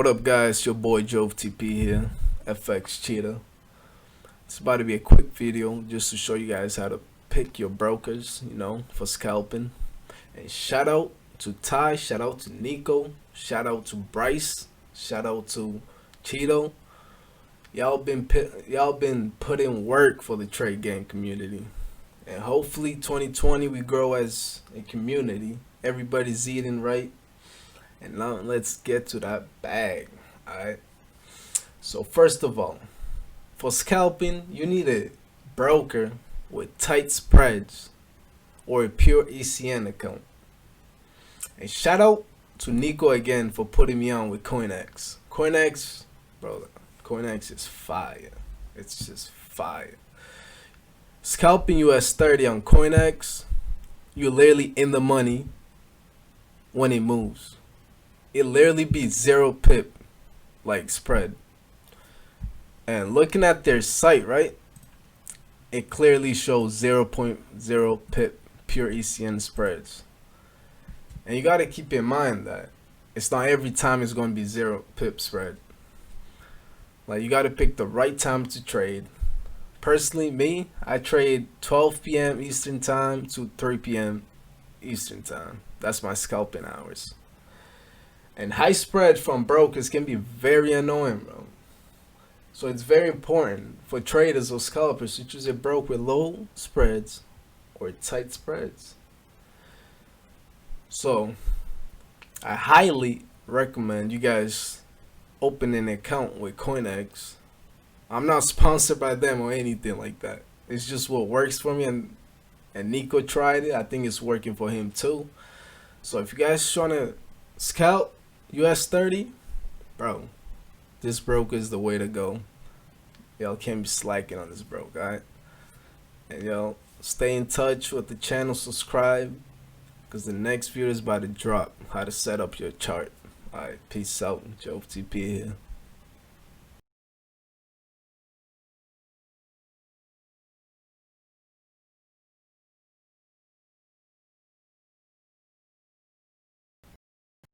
What up, guys? Your boy Jove TP here, FX Cheetah. It's about to be a quick video just to show you guys how to pick your brokers, for scalping. And shout out to Ty, shout out to Nico, shout out to Bryce, shout out to Cheeto. Y'all been putting work for the trade game community, and hopefully 2020 we grow as a community. Everybody's eating right. And now let's get to that bag. Alright. So first of all, for scalping, you need a broker with tight spreads or a pure ECN account. And shout out to Nico again for putting me on with CoinX. CoinX, bro, CoinX is fire. It's just fire. Scalping US 30 on CoinX, you're literally in the money when it moves. It literally be 0 pip like spread. And looking at their site, right, it clearly shows 0.0 pip pure ECN spreads. And you got to keep in mind that it's not every time it's going to be 0 pip spread. Like, you got to pick the right time to trade. Personally, me, I trade 12 p.m. Eastern time to 3 p.m. Eastern time. That's my scalping hours. And high spread from brokers can be very annoying, bro. So it's very important for traders or scalpers to choose a broker with low spreads or tight spreads. So I highly recommend you guys open an account with CoinX. I'm not sponsored by them or anything like that. It's just what works for me, and Nico tried it. I think it's working for him too. So if you guys trying to scalp US 30, bro, this broker is the way to go. Y'all can't be slacking on this broker, alright? And y'all stay in touch with the channel, subscribe, because the next video is about to drop how to set up your chart. Alright, peace out. Joe TP here.